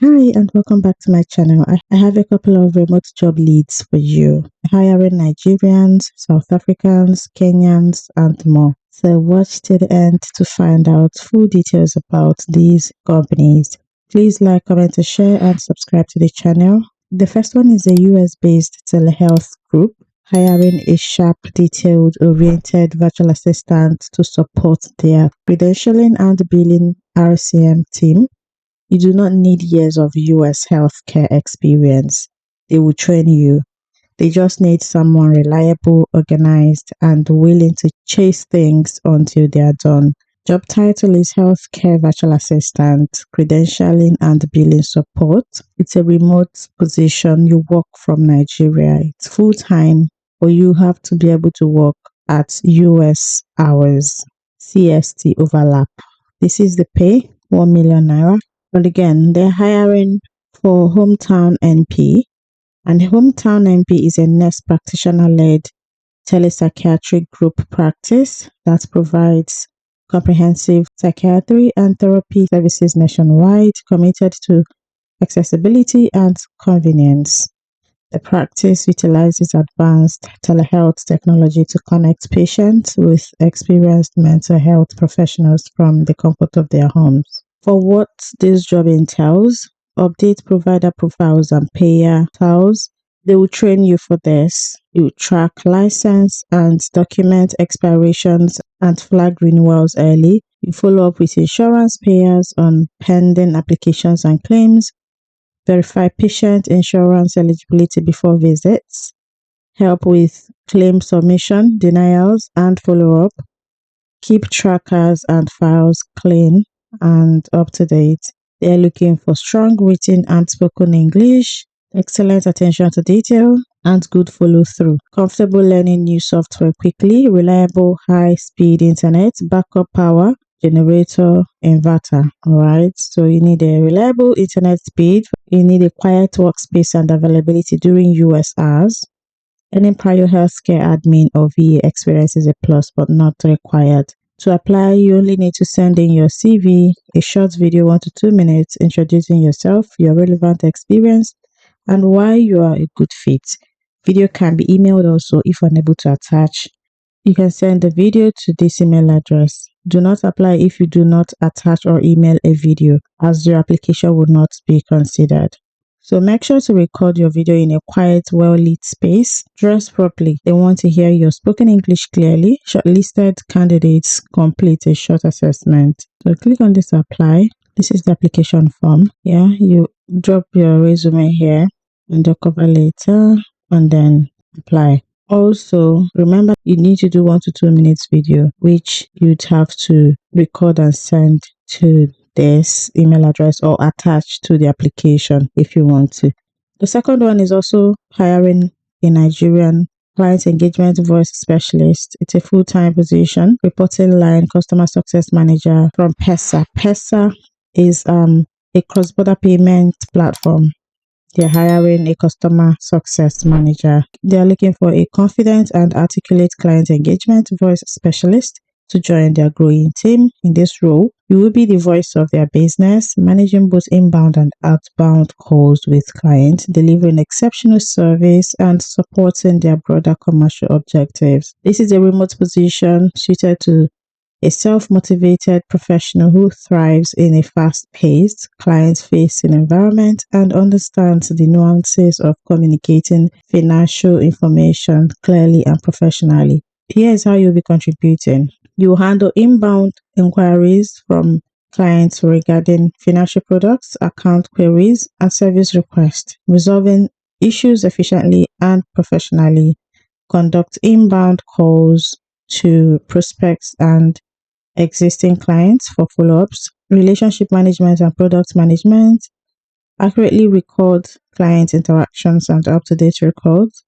Hi, and welcome back to my channel. I have a couple of remote job leads for you, hiring Nigerians, South Africans, Kenyans, and more. So watch till the end to find out full details about these companies. Please like, comment, and share, and subscribe to the channel. The first one is a US-based telehealth group, hiring a sharp, detailed, oriented virtual assistant to support their credentialing and billing RCM team. You do not need years of US healthcare experience. They will train you. They just need someone reliable, organized, and willing to chase things until they are done. Job title is Healthcare Virtual Assistant, Credentialing and Billing Support. It's a remote position. You work from Nigeria. It's full time, but you have to be able to work at US hours, CST overlap. This is the pay, 1 million naira. But again, they're hiring for Hometown NP, and Hometown NP is a nurse practitioner-led telepsychiatric group practice that provides comprehensive psychiatry and therapy services nationwide, committed to accessibility and convenience. The practice utilizes advanced telehealth technology to connect patients with experienced mental health professionals from the comfort of their homes. For what this job entails, update provider profiles and payer files. They will train you for this. You track license and document expirations and flag renewals early. You follow up with insurance payers on pending applications and claims. Verify patient insurance eligibility before visits. Help with claim submission, denials, and follow-up. Keep trackers and files clean and up to date. They're looking for strong written and spoken English, excellent attention to detail, and good follow through. Comfortable learning new software quickly, reliable high speed internet, backup power, generator, inverter. Alright, so you need a reliable internet speed, you need a quiet workspace and availability during US hours. Any prior healthcare admin or VA experience is a plus but not required. To apply, you only need to send in your CV, a short video 1 to 2 minutes introducing yourself, your relevant experience, and why you are a good fit. Video can be emailed also if unable to attach. You can send the video to this email address. Do not apply if you do not attach or email a video, as your application would not be considered. So make sure to record your video in a quiet, well-lit space. Dress properly. They want to hear your spoken English clearly. Shortlisted candidates complete a short assessment. So click on this apply. This is the application form. Yeah, you drop your resume here and the cover letter and then apply. Also, remember you need to do 1 to 2 minutes video, which you'd have to record and send to this email address or attach to the application if you want to. The second one is also hiring a Nigerian client engagement voice specialist. It's a full-time position, reporting line customer success manager from PESA. PESA is a cross-border payment platform. They're hiring a customer success manager. They're looking for a confident and articulate client engagement voice specialist to join their growing team. In this role, you will be the voice of their business, managing both inbound and outbound calls with clients, delivering exceptional service, and supporting their broader commercial objectives. This is a remote position suited to a self-motivated professional who thrives in a fast-paced, client-facing environment and understands the nuances of communicating financial information clearly and professionally. Here's how you'll be contributing. You handle inbound inquiries from clients regarding financial products, account queries, and service requests, resolving issues efficiently and professionally. Conduct inbound calls to prospects and existing clients for follow-ups, relationship management and product management, accurately record client interactions and up-to-date records,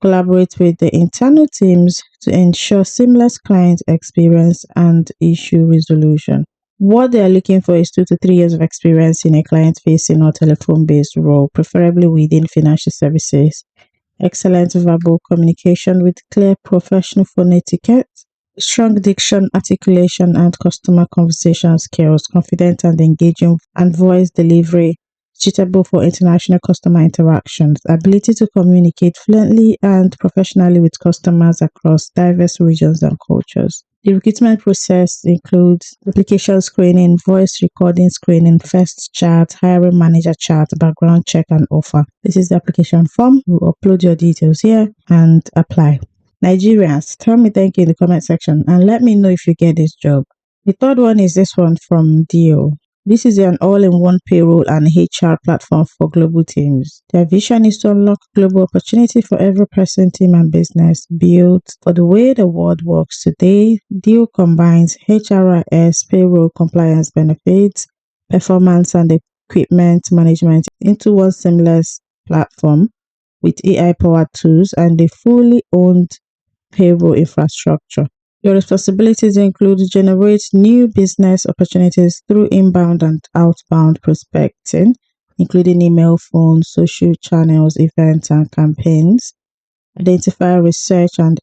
collaborate with the internal teams to ensure seamless client experience and issue resolution. What they are looking for is 2 to 3 years of experience in a client-facing or telephone-based role, preferably within financial services. Excellent verbal communication with clear professional phone etiquette, strong diction, articulation, and customer conversation skills, confident and engaging, and voice delivery suitable for international customer interactions, ability to communicate fluently and professionally with customers across diverse regions and cultures. The recruitment process includes application screening, voice recording screening, first chat, hiring manager chat, background check, and offer. This is the application form. You upload your details here and apply. Nigerians, tell me thank you in the comment section and let me know if you get this job. The third one is this one from Dio. This is an all-in-one payroll and HR platform for global teams. Their vision is to unlock global opportunity for every person, team, and business built for the way the world works today. Deal combines HRIS, payroll, compliance, benefits, performance, and equipment management into one seamless platform with AI-powered tools and a fully owned payroll infrastructure. Your responsibilities include generate new business opportunities through inbound and outbound prospecting, including email, phone, social channels, events, and campaigns. Identify, research, and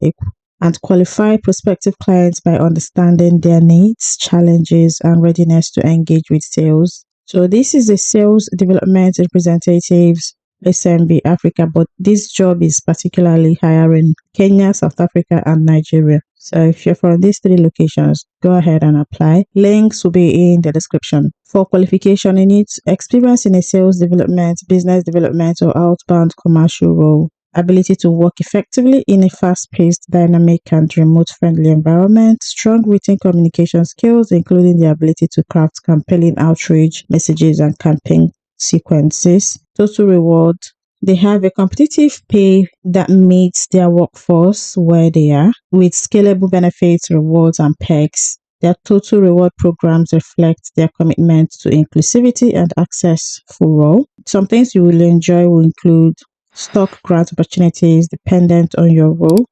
qualify prospective clients by understanding their needs, challenges, and readiness to engage with sales. So this is a sales development representatives SMB Africa, but this job is particularly hiring Kenya, South Africa, and Nigeria. So if you're from these three locations, go ahead and apply. Links will be in the description. For qualification, you need experience in a sales development, business development, or outbound commercial role. Ability to work effectively in a fast-paced, dynamic, and remote-friendly environment. Strong written communication skills, including the ability to craft compelling outreach messages and campaign sequences. Total reward. They have a competitive pay that meets their workforce where they are, with scalable benefits, rewards, and perks. Their total reward programs reflect their commitment to inclusivity and access for all. Some things you will enjoy will include stock grant opportunities dependent on your role,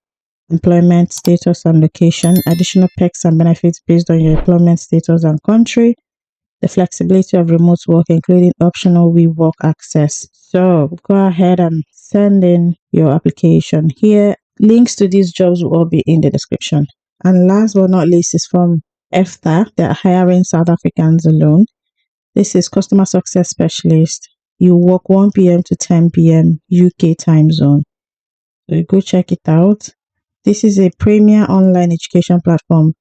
employment status and location, additional perks and benefits based on your employment status and country, the flexibility of remote work, including optional WeWork access. So go ahead and send in your application here. Links to these jobs will all be in the description. And last but not least is from EFTA. They're hiring South Africans alone. This is customer success specialist. You work 1 p.m. to 10 p.m. UK time zone. So go check it out. This is a premier online education platform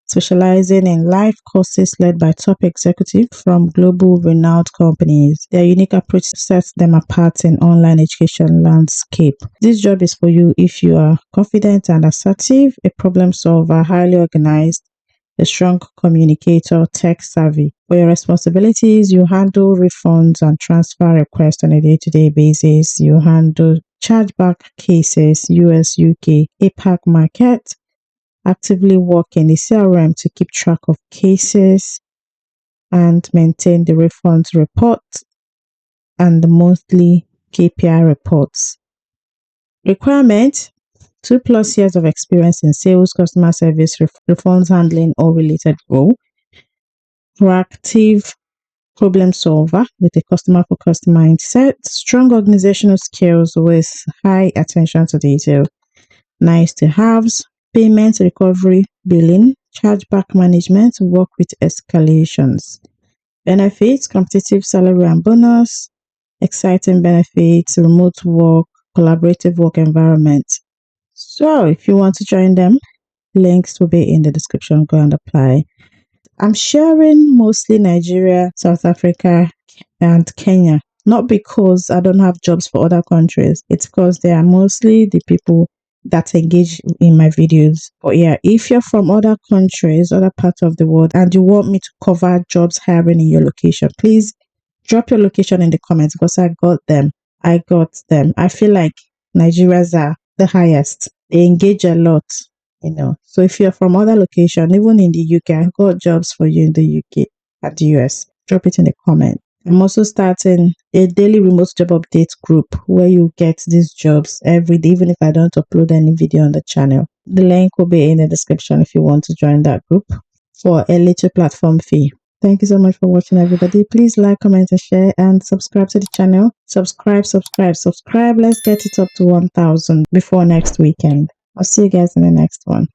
specializing in live courses led by top executives from global renowned companies. Their unique approach sets them apart in online education landscape. This job is for you if you are confident and assertive, a problem solver, highly organized, a strong communicator, tech savvy. For your responsibilities, you handle refunds and transfer requests on a day-to-day basis. You handle chargeback cases, US, UK, APAC market. Actively work in the CRM to keep track of cases and maintain the refunds report and the monthly KPI reports. Requirement: 2+ years of experience in sales, customer service, refunds handling, or related role. Proactive problem solver with a customer-focused mindset. Strong organizational skills with high attention to detail. Nice to haves: payment, recovery, billing, chargeback management, work with escalations. Benefits: competitive salary and bonus, exciting benefits, remote work, collaborative work environment. So if you want to join them, links will be in the description. Go and apply. I'm sharing mostly Nigeria, South Africa, and Kenya. Not because I don't have jobs for other countries. It's because they are mostly the people that engage in my videos. But yeah, if you're from other countries, other parts of the world, and you want me to cover jobs hiring in your location, please drop your location in the comments because I got them. I feel like Nigerians are the highest. They engage a lot, So if you're from other location, even in the UK, I've got jobs for you in the UK and the US. Drop it in the comment. I'm also starting a daily remote job update group where you get these jobs every day, even if I don't upload any video on the channel. The link will be in the description if you want to join that group for a little platform fee. Thank you so much for watching, everybody. Please like, comment, and share, and subscribe to the channel. Subscribe. Let's get it up to 1,000 before next weekend. I'll see you guys in the next one.